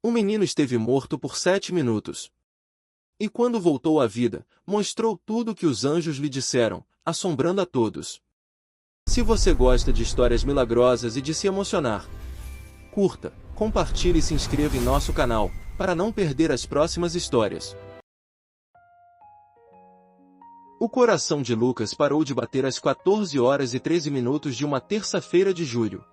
O menino esteve morto por 7 minutos. E quando voltou à vida, mostrou tudo o que os anjos lhe disseram, assombrando a todos. Se você gosta de histórias milagrosas e de se emocionar, curta, compartilhe e se inscreva em nosso canal, para não perder as próximas histórias. O coração de Lucas parou de bater às 14 horas e 13 minutos de uma terça-feira de julho.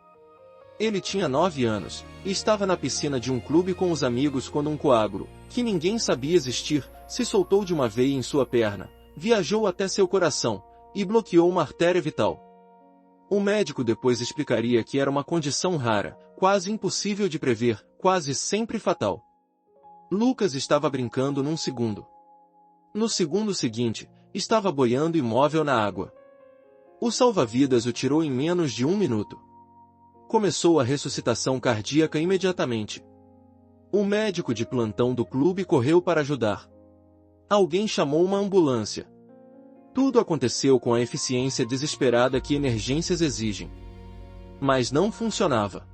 Ele tinha 9 anos, e estava na piscina de um clube com os amigos quando um coágulo, que ninguém sabia existir, se soltou de uma veia em sua perna, viajou até seu coração, e bloqueou uma artéria vital. O médico depois explicaria que era uma condição rara, quase impossível de prever, quase sempre fatal. Lucas estava brincando num segundo. No segundo seguinte, estava boiando imóvel na água. O salva-vidas o tirou em menos de 1 minuto. Começou a ressuscitação cardíaca imediatamente. O médico de plantão do clube correu para ajudar. Alguém chamou uma ambulância. Tudo aconteceu com a eficiência desesperada que emergências exigem. Mas não funcionava.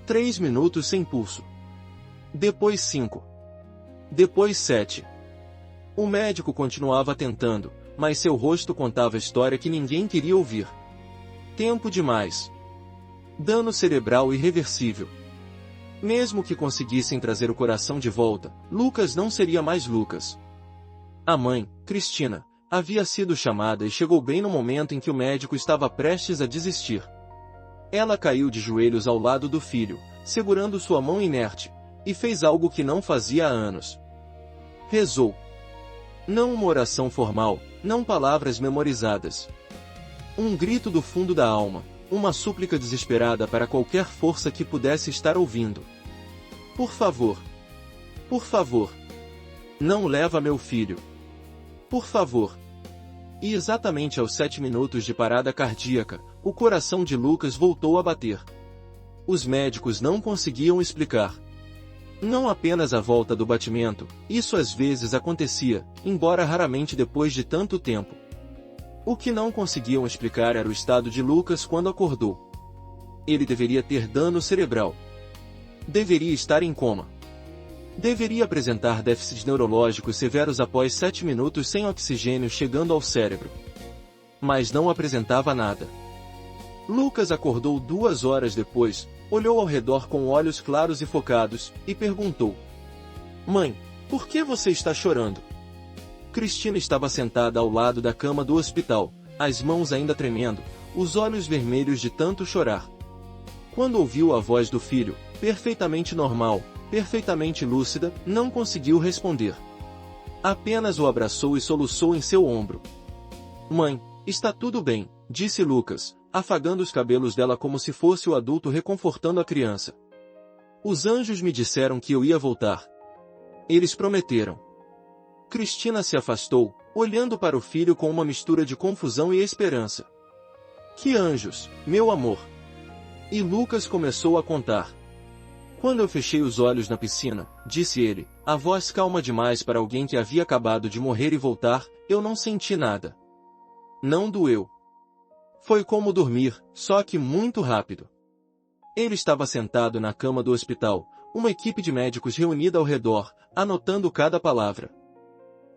3 minutos sem pulso. Depois 5. Depois 7. O médico continuava tentando, mas seu rosto contava a história que ninguém queria ouvir. Tempo demais. Dano cerebral irreversível. Mesmo que conseguissem trazer o coração de volta, Lucas não seria mais Lucas. A mãe, Cristina, havia sido chamada e chegou bem no momento em que o médico estava prestes a desistir. Ela caiu de joelhos ao lado do filho, segurando sua mão inerte, e fez algo que não fazia há anos. Rezou. Não uma oração formal, não palavras memorizadas. Um grito do fundo da alma, uma súplica desesperada para qualquer força que pudesse estar ouvindo. Por favor. Por favor. Não leva meu filho. Por favor. E exatamente aos 7 minutos de parada cardíaca, o coração de Lucas voltou a bater. Os médicos não conseguiam explicar. Não apenas a volta do batimento, isso às vezes acontecia, embora raramente depois de tanto tempo. O que não conseguiam explicar era o estado de Lucas quando acordou. Ele deveria ter dano cerebral. Deveria estar em coma. Deveria apresentar déficits neurológicos severos após 7 minutos sem oxigênio chegando ao cérebro. Mas não apresentava nada. Lucas acordou 2 horas depois, olhou ao redor com olhos claros e focados, e perguntou: Mãe, por que você está chorando? Cristina estava sentada ao lado da cama do hospital, as mãos ainda tremendo, os olhos vermelhos de tanto chorar. Quando ouviu a voz do filho, perfeitamente normal, perfeitamente lúcida, não conseguiu responder. Apenas o abraçou e soluçou em seu ombro. Mãe, está tudo bem, disse Lucas, afagando os cabelos dela como se fosse o adulto reconfortando a criança. Os anjos me disseram que eu ia voltar. Eles prometeram. Cristina se afastou, olhando para o filho com uma mistura de confusão e esperança. Que anjos, meu amor! E Lucas começou a contar. Quando eu fechei os olhos na piscina, disse ele, a voz calma demais para alguém que havia acabado de morrer e voltar, eu não senti nada. Não doeu. Foi como dormir, só que muito rápido. Ele estava sentado na cama do hospital, uma equipe de médicos reunida ao redor, anotando cada palavra.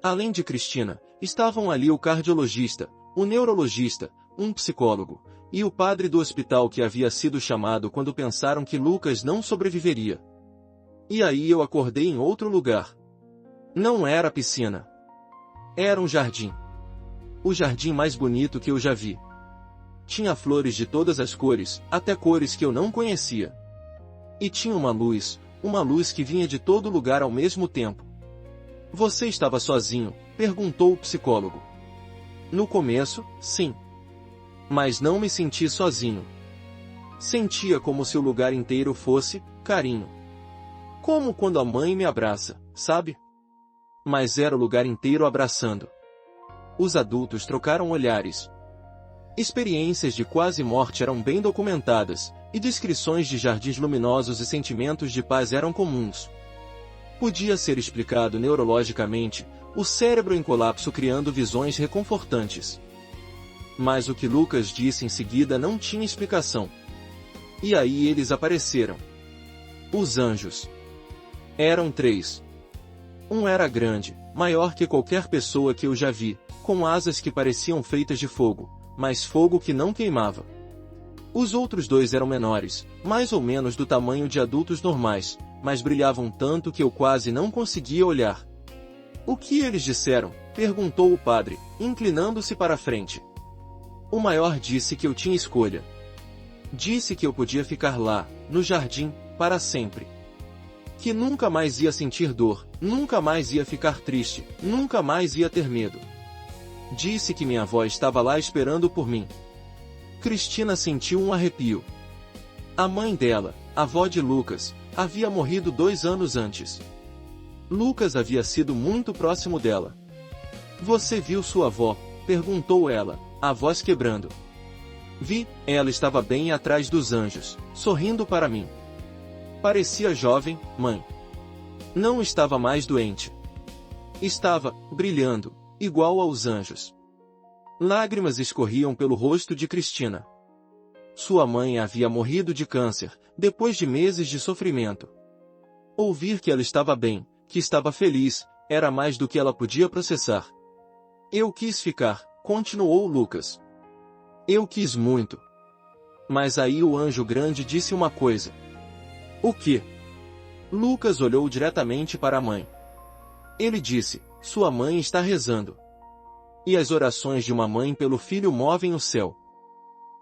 Além de Cristina, estavam ali o cardiologista, o neurologista, um psicólogo, e o padre do hospital que havia sido chamado quando pensaram que Lucas não sobreviveria. E aí eu acordei em outro lugar. Não era a piscina. Era um jardim. O jardim mais bonito que eu já vi. Tinha flores de todas as cores, até cores que eu não conhecia. E tinha uma luz que vinha de todo lugar ao mesmo tempo. Você estava sozinho? Perguntou o psicólogo. No começo, sim. Mas não me senti sozinho. Sentia como se o lugar inteiro fosse carinho. Como quando a mãe me abraça, sabe? Mas era o lugar inteiro abraçando. Os adultos trocaram olhares. Experiências de quase morte eram bem documentadas, e descrições de jardins luminosos e sentimentos de paz eram comuns. Podia ser explicado neurologicamente, o cérebro em colapso criando visões reconfortantes. Mas o que Lucas disse em seguida não tinha explicação. E aí eles apareceram. Os anjos. Eram 3. Um era grande, maior que qualquer pessoa que eu já vi, com asas que pareciam feitas de fogo, mas fogo que não queimava. Os outros 2 eram menores, mais ou menos do tamanho de adultos normais, mas brilhavam tanto que eu quase não conseguia olhar. O que eles disseram? Perguntou o padre, inclinando-se para a frente. O maior disse que eu tinha escolha. Disse que eu podia ficar lá, no jardim, para sempre. Que nunca mais ia sentir dor, nunca mais ia ficar triste, nunca mais ia ter medo. Disse que minha avó estava lá esperando por mim. Cristina sentiu um arrepio. A mãe dela, a avó de Lucas, havia morrido 2 anos antes. Lucas havia sido muito próximo dela. Você viu sua avó? Perguntou ela, a voz quebrando. Vi, ela estava bem atrás dos anjos, sorrindo para mim. Parecia jovem, mãe. Não estava mais doente. Estava, brilhando, igual aos anjos. Lágrimas escorriam pelo rosto de Cristina. Sua mãe havia morrido de câncer, depois de meses de sofrimento. Ouvir que ela estava bem, que estava feliz, era mais do que ela podia processar. Eu quis ficar, continuou Lucas. Eu quis muito. Mas aí o anjo grande disse uma coisa. O quê? Lucas olhou diretamente para a mãe. Ele disse, sua mãe está rezando. E as orações de uma mãe pelo filho movem o céu.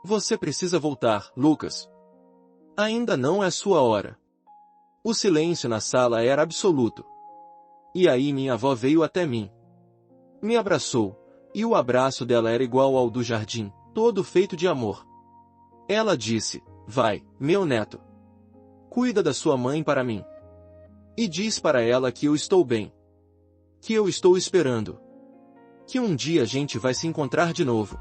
Você precisa voltar, Lucas. Ainda não é sua hora. O silêncio na sala era absoluto. E aí minha avó veio até mim. Me abraçou, e o abraço dela era igual ao do jardim, todo feito de amor. Ela disse, vai, meu neto. Cuida da sua mãe para mim. E diz para ela que eu estou bem. Que eu estou esperando. Que um dia a gente vai se encontrar de novo.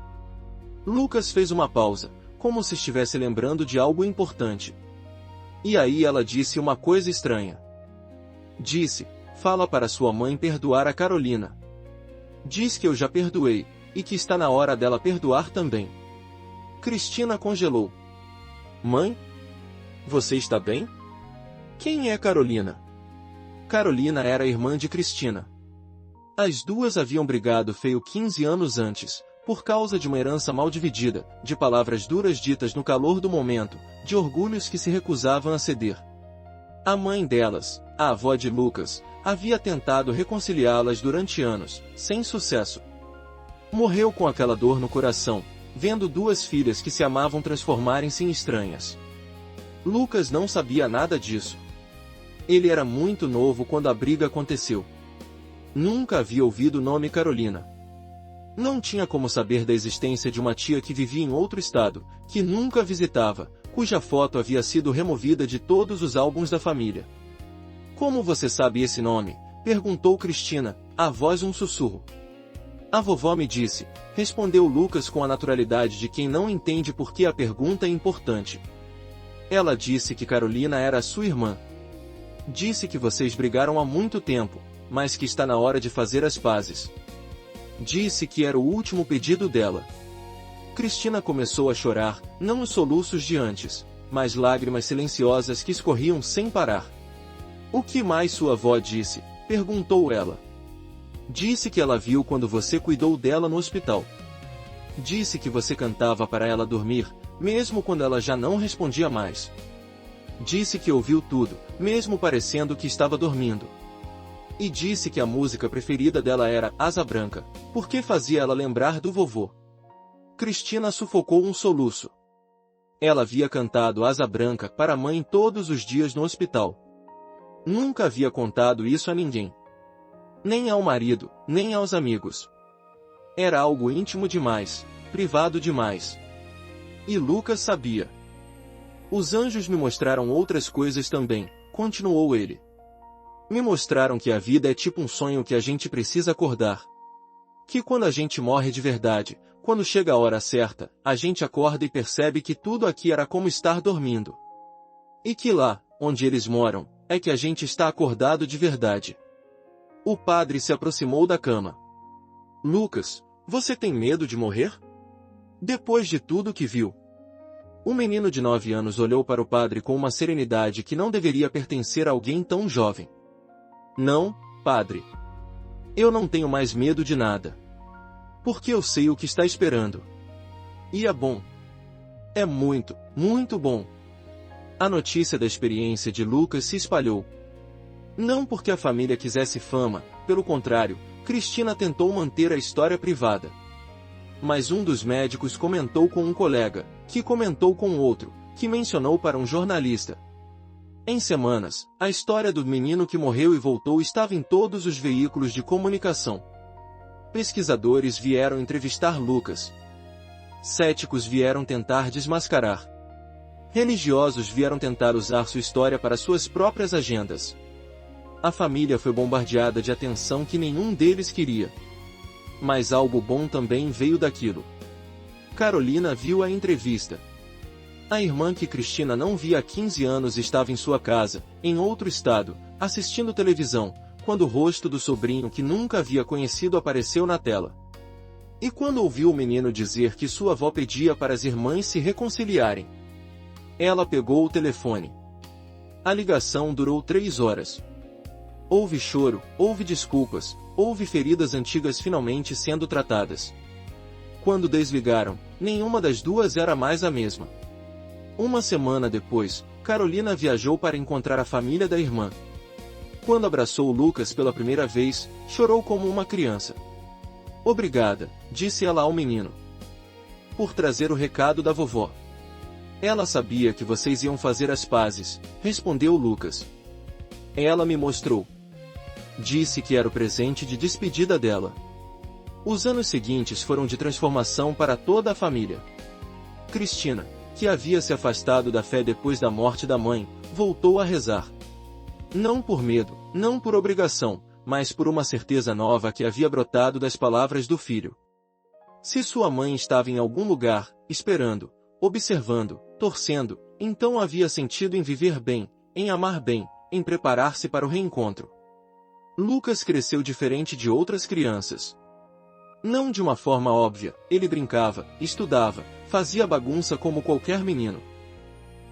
Lucas fez uma pausa, como se estivesse lembrando de algo importante. E aí ela disse uma coisa estranha. Disse, fala para sua mãe perdoar a Carolina. Diz que eu já perdoei, e que está na hora dela perdoar também. Cristina congelou. Mãe? Você está bem? Quem é Carolina? Carolina era a irmã de Cristina. As duas haviam brigado feio 15 anos antes, por causa de uma herança mal dividida, de palavras duras ditas no calor do momento, de orgulhos que se recusavam a ceder. A mãe delas, a avó de Lucas, havia tentado reconciliá-las durante anos, sem sucesso. Morreu com aquela dor no coração, vendo 2 filhas que se amavam transformarem-se em estranhas. Lucas não sabia nada disso. Ele era muito novo quando a briga aconteceu. Nunca havia ouvido o nome Carolina. Não tinha como saber da existência de uma tia que vivia em outro estado, que nunca visitava, cuja foto havia sido removida de todos os álbuns da família. Como você sabe esse nome? Perguntou Cristina, a voz um sussurro. A vovó me disse, respondeu Lucas com a naturalidade de quem não entende por que a pergunta é importante. Ela disse que Carolina era sua irmã. Disse que vocês brigaram há muito tempo, mas que está na hora de fazer as pazes. Disse que era o último pedido dela. Cristina começou a chorar, não os soluços de antes, mas lágrimas silenciosas que escorriam sem parar. O que mais sua avó disse? Perguntou ela. Disse que ela viu quando você cuidou dela no hospital. Disse que você cantava para ela dormir, mesmo quando ela já não respondia mais. Disse que ouviu tudo, mesmo parecendo que estava dormindo. E disse que a música preferida dela era Asa Branca, porque fazia ela lembrar do vovô. Cristina sufocou um soluço. Ela havia cantado Asa Branca para a mãe todos os dias no hospital. Nunca havia contado isso a ninguém. Nem ao marido, nem aos amigos. Era algo íntimo demais, privado demais. E Lucas sabia. Os anjos me mostraram outras coisas também, continuou ele. Me mostraram que a vida é tipo um sonho que a gente precisa acordar. Que quando a gente morre de verdade, quando chega a hora certa, a gente acorda e percebe que tudo aqui era como estar dormindo. E que lá, onde eles moram, é que a gente está acordado de verdade. O padre se aproximou da cama. Lucas, você tem medo de morrer? Depois de tudo que viu. O menino de 9 anos olhou para o padre com uma serenidade que não deveria pertencer a alguém tão jovem. Não, padre. Eu não tenho mais medo de nada. Porque eu sei o que está esperando. E é bom. É muito, muito bom. A notícia da experiência de Lucas se espalhou. Não porque a família quisesse fama, pelo contrário, Cristina tentou manter a história privada. Mas um dos médicos comentou com um colega, que comentou com outro, que mencionou para um jornalista. Em semanas, a história do menino que morreu e voltou estava em todos os veículos de comunicação. Pesquisadores vieram entrevistar Lucas. Céticos vieram tentar desmascarar. Religiosos vieram tentar usar sua história para suas próprias agendas. A família foi bombardeada de atenção que nenhum deles queria. Mas algo bom também veio daquilo. Carolina viu a entrevista. A irmã que Cristina não via há 15 anos estava em sua casa, em outro estado, assistindo televisão, quando o rosto do sobrinho que nunca havia conhecido apareceu na tela. E quando ouviu o menino dizer que sua avó pedia para as irmãs se reconciliarem, ela pegou o telefone. A ligação durou 3 horas. Houve choro, houve desculpas, houve feridas antigas finalmente sendo tratadas. Quando desligaram, nenhuma das duas era mais a mesma. Uma semana depois, Carolina viajou para encontrar a família da irmã. Quando abraçou Lucas pela primeira vez, chorou como uma criança. Obrigada, disse ela ao menino, por trazer o recado da vovó. Ela sabia que vocês iam fazer as pazes, respondeu Lucas. Ela me mostrou. Disse que era o presente de despedida dela. Os anos seguintes foram de transformação para toda a família. Cristina, que havia se afastado da fé depois da morte da mãe, voltou a rezar. Não por medo, não por obrigação, mas por uma certeza nova que havia brotado das palavras do filho. Se sua mãe estava em algum lugar, esperando, observando, torcendo, então havia sentido em viver bem, em amar bem, em preparar-se para o reencontro. Lucas cresceu diferente de outras crianças. Não de uma forma óbvia, ele brincava, estudava, fazia bagunça como qualquer menino.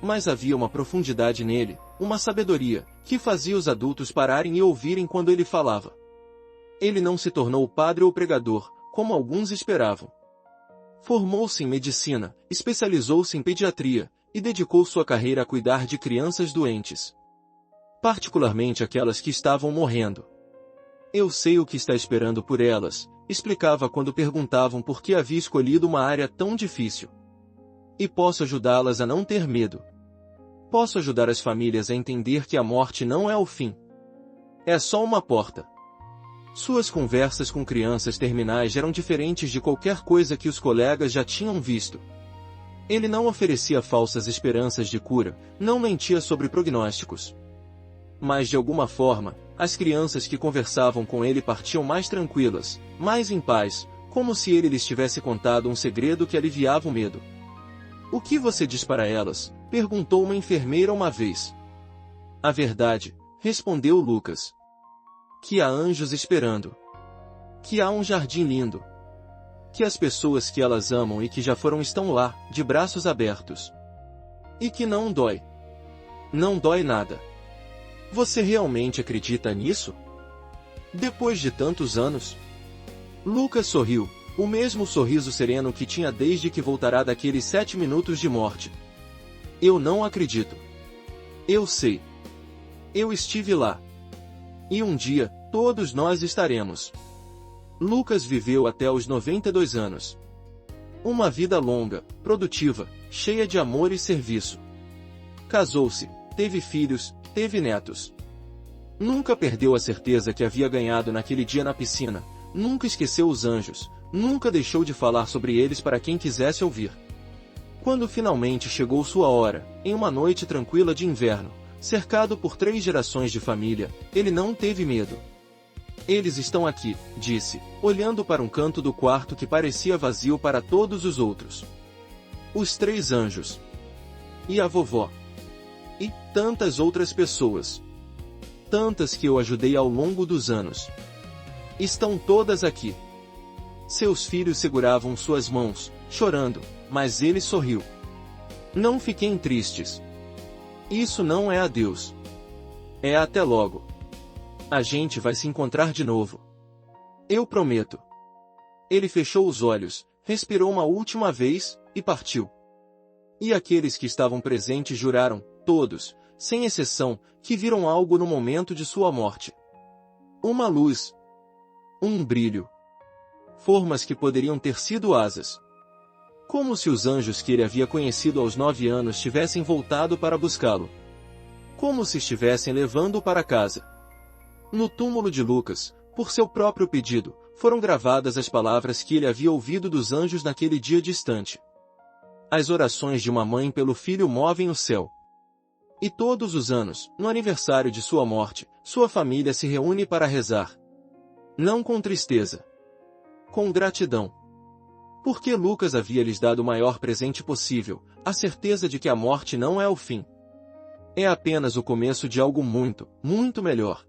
Mas havia uma profundidade nele, uma sabedoria, que fazia os adultos pararem e ouvirem quando ele falava. Ele não se tornou padre ou pregador, como alguns esperavam. Formou-se em medicina, especializou-se em pediatria, e dedicou sua carreira a cuidar de crianças doentes. Particularmente aquelas que estavam morrendo. Eu sei o que está esperando por elas, explicava quando perguntavam por que havia escolhido uma área tão difícil. E posso ajudá-las a não ter medo. Posso ajudar as famílias a entender que a morte não é o fim. É só uma porta. Suas conversas com crianças terminais eram diferentes de qualquer coisa que os colegas já tinham visto. Ele não oferecia falsas esperanças de cura, não mentia sobre prognósticos. Mas de alguma forma, as crianças que conversavam com ele partiam mais tranquilas, mais em paz, como se ele lhes tivesse contado um segredo que aliviava o medo. O que você diz para elas? Perguntou uma enfermeira uma vez. A verdade, respondeu Lucas. Que há anjos esperando. Que há um jardim lindo. Que as pessoas que elas amam e que já foram estão lá, de braços abertos. E que não dói. Não dói nada. Você realmente acredita nisso? Depois de tantos anos? Lucas sorriu, o mesmo sorriso sereno que tinha desde que voltará daqueles 7 minutos de morte. Eu não acredito. Eu sei. Eu estive lá. E um dia, todos nós estaremos. Lucas viveu até os 92 anos. Uma vida longa, produtiva, cheia de amor e serviço. Casou-se, teve filhos, teve netos. Nunca perdeu a certeza que havia ganhado naquele dia na piscina, nunca esqueceu os anjos, nunca deixou de falar sobre eles para quem quisesse ouvir. Quando finalmente chegou sua hora, em uma noite tranquila de inverno, cercado por 3 gerações de família, ele não teve medo. Eles estão aqui, disse, olhando para um canto do quarto que parecia vazio para todos os outros. Os 3 anjos. E a vovó. E tantas outras pessoas. Tantas que eu ajudei ao longo dos anos. Estão todas aqui. Seus filhos seguravam suas mãos, chorando, mas ele sorriu. Não fiquem tristes. Isso não é adeus. É até logo. A gente vai se encontrar de novo. Eu prometo. Ele fechou os olhos, respirou uma última vez, e partiu. E aqueles que estavam presentes juraram, todos, sem exceção, que viram algo no momento de sua morte. Uma luz. Um brilho. Formas que poderiam ter sido asas. Como se os anjos que ele havia conhecido aos 9 anos tivessem voltado para buscá-lo. Como se estivessem levando-o para casa. No túmulo de Lucas, por seu próprio pedido, foram gravadas as palavras que ele havia ouvido dos anjos naquele dia distante. As orações de uma mãe pelo filho movem o céu. E todos os anos, no aniversário de sua morte, sua família se reúne para rezar. Não com tristeza. Com gratidão. Porque Lucas havia lhes dado o maior presente possível, a certeza de que a morte não é o fim. É apenas o começo de algo muito, muito melhor.